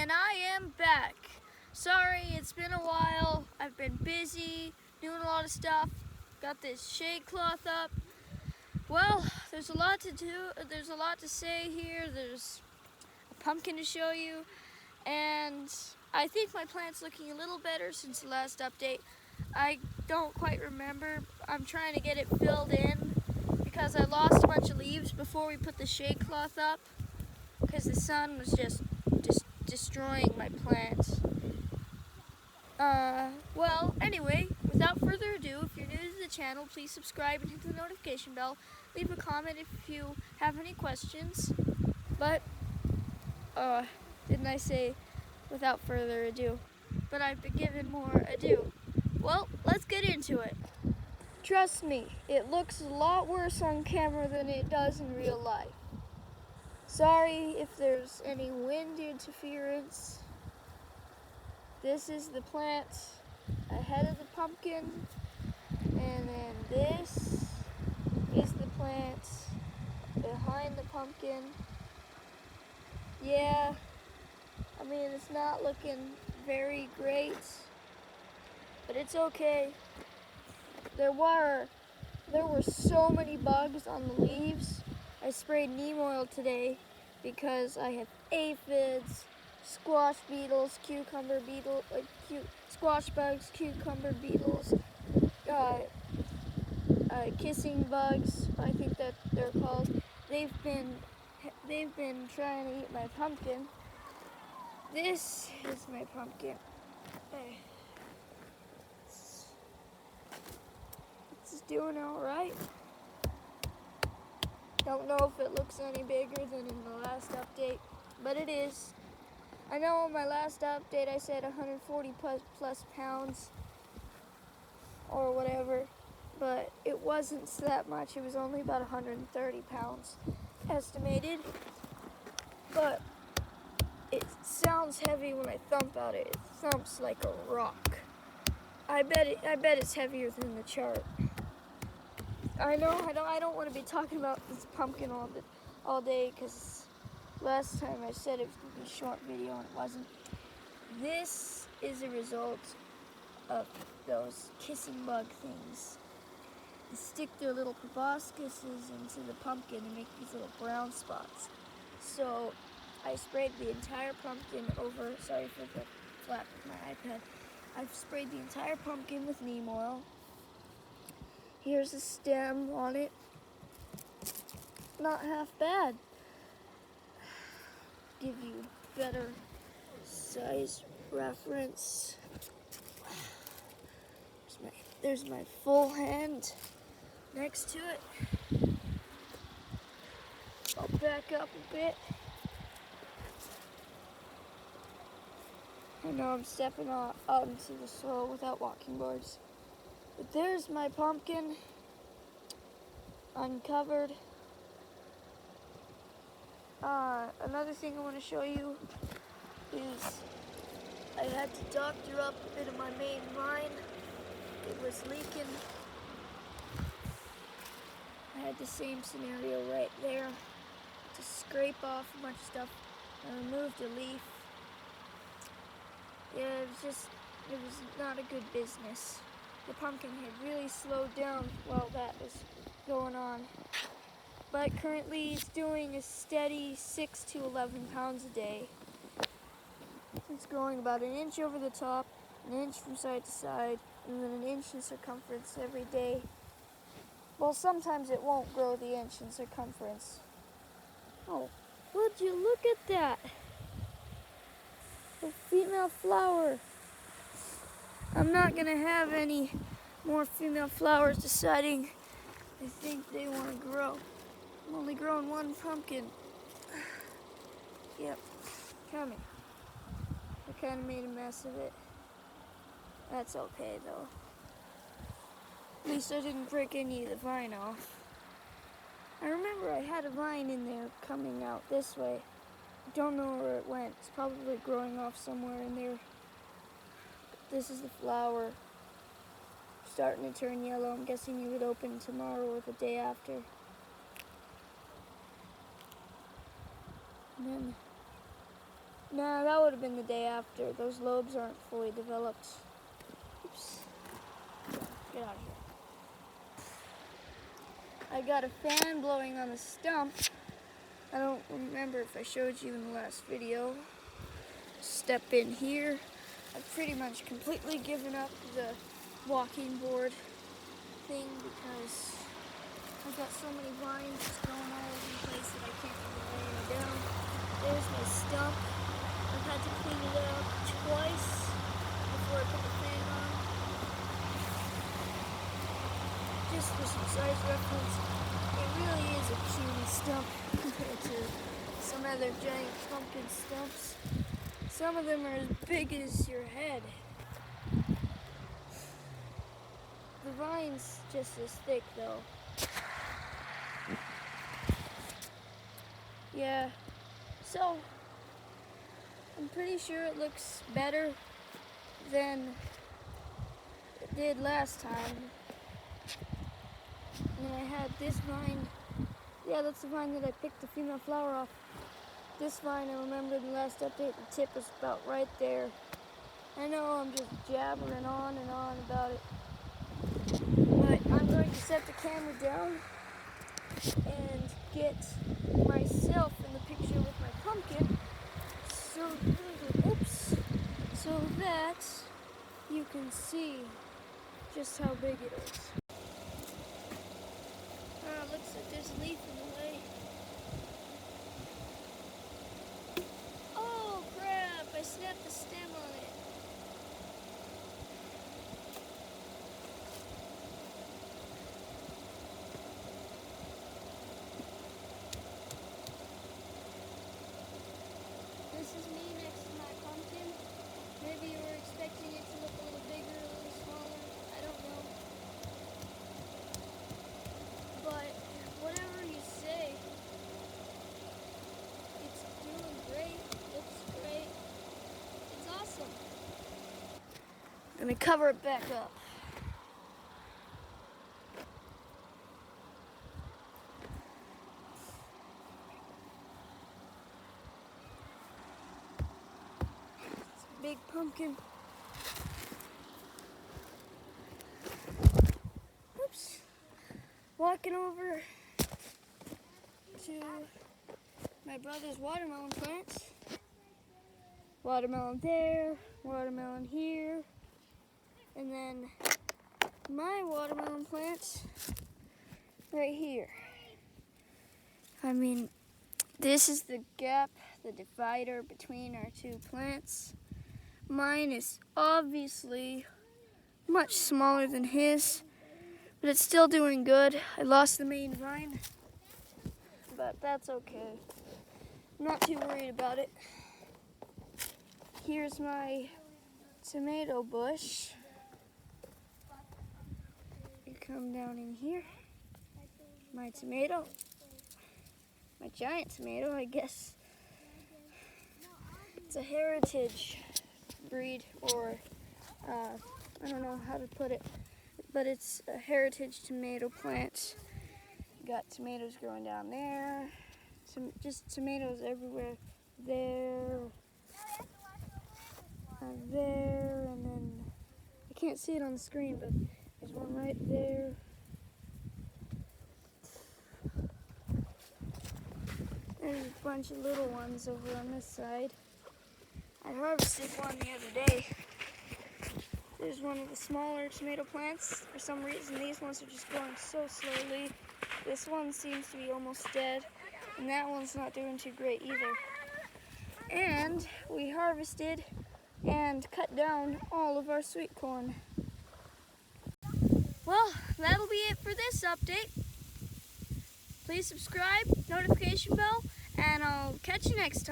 and I am back. Sorry, it's been a while. I've been busy doing a lot of stuff. Got this shade cloth up. Well, there's a lot to do. There's a lot to say here. There's a pumpkin to show you, and I think my plant's looking a little better since the last update. I don't quite remember. I'm trying to get it filled in because I lost a bunch of leaves before we put the shade cloth up because the sun was just destroying my plants. Well, anyway, without further ado, if you're new to the channel, please subscribe and hit the notification bell. Leave a comment if you have any questions. But, didn't I say without further ado? But I've been given more ado. Well, let's get into it. Trust me, it looks a lot worse on camera than it does in real life. Sorry if there's any wind interference. This is the plant ahead of the pumpkin, and then this is the plant behind the pumpkin. Yeah, I mean, it's not looking very great, but it's okay. There were so many bugs on the leaves. I sprayed neem oil today because I have aphids, squash beetles, cucumber beetle, squash bugs, cucumber beetles, kissing bugs, I think that they're called. They've been trying to eat my pumpkin. This is my pumpkin. It's doing all right. Don't know if it looks any bigger than in the last update, but it is. I know in my last update I said 140 plus pounds or whatever, but it wasn't that much. It was only about 130 pounds estimated, but it sounds heavy when I thump at it. It thumps like a rock. I bet it's heavier than the chart. I know I don't want to be talking about this pumpkin all day because last time I said it was going to be a short video and it wasn't. This is a result of those kissing bug things. They stick their little proboscises into the pumpkin and make these little brown spots. So I sprayed the entire pumpkin over, sorry for the flap of my iPad. I've sprayed the entire pumpkin with neem oil. Here's a stem on it. Not half bad. Give you better size reference. There's my full hand next to it. I'll back up a bit. I know I'm stepping out into the soil without walking boards. But there's my pumpkin, uncovered. Another thing I want to show you is I had to doctor up a bit of my main line. It was leaking. I had the same scenario right there. To scrape off a bunch of stuff. I removed a leaf. Yeah, it was not a good business. The pumpkin had really slowed down while that was going on. But currently it's doing a steady 6 to 11 pounds a day. It's growing about an inch over the top, an inch from side to side, and then an inch in circumference every day. Well, sometimes it won't grow the inch in circumference. Oh, would you look at that? A female flower. I'm not going to have any more female flowers deciding I think they want to grow. I'm only growing one pumpkin. Yep, coming. I kind of made a mess of it. That's okay though. At least I didn't break any of the vine off. I remember I had a vine in there coming out this way. Don't know where it went. It's probably growing off somewhere in there. This is the flower. Starting to turn yellow. I'm guessing you would open tomorrow or the day after. And then Nah, that would have been the day after. Those lobes aren't fully developed. Oops. Get out of here. I got a fan blowing on the stump. I don't remember if I showed you in the last video. Step in here. I've pretty much completely given up the walking board thing because I've got so many vines just going all over the place that I can't even lay them down. There's my stump. I've had to clean it out twice before I put the fan on. Just for some size reference, it really is a puny stump compared to some other giant pumpkin stumps. Some of them are as big as your head. The vine's just as thick though. Yeah, so I'm pretty sure it looks better than it did last time. And I had this vine. Yeah, that's the vine that I picked the female flower off. This vine, I remember in the last update, the tip was about right there. I know I'm just jabbering on and on about it. But I'm going to set the camera down and get myself in the picture with my pumpkin so that you can see just how big it is. Looks like there's a leaf in the way. Oh crap, I snapped the stem on it. This is me next to my pumpkin. Maybe you were expecting it to look a little bigger, a little smaller. I don't know. But whatever you say, it's doing great, looks great, it's awesome. Let me cover it back up. It's a big pumpkin. Oops. Walking over to my brother's watermelon plants. Watermelon there, watermelon here, and then my watermelon plants right here. I mean, this is the gap, the divider between our two plants. Mine is obviously much smaller than his, but it's still doing good. I lost the main vine, but that's okay. I'm not too worried about it. Here's my tomato bush. You come down in here. My tomato. My giant tomato, I guess. It's a heritage breed, or I don't know how to put it, but it's a heritage tomato plant. Got tomatoes growing down there. Just tomatoes everywhere. There. There, and then I can't see it on the screen, but there's one right there. There's a bunch of little ones over on this side. I harvested one the other day. There's one of the smaller tomato plants. For some reason, these ones are just growing so slowly. This one seems to be almost dead, and that one's not doing too great either. And we harvested and cut down all of our sweet corn. Well, that'll be it for this update. Please subscribe, notification bell, and I'll catch you next time.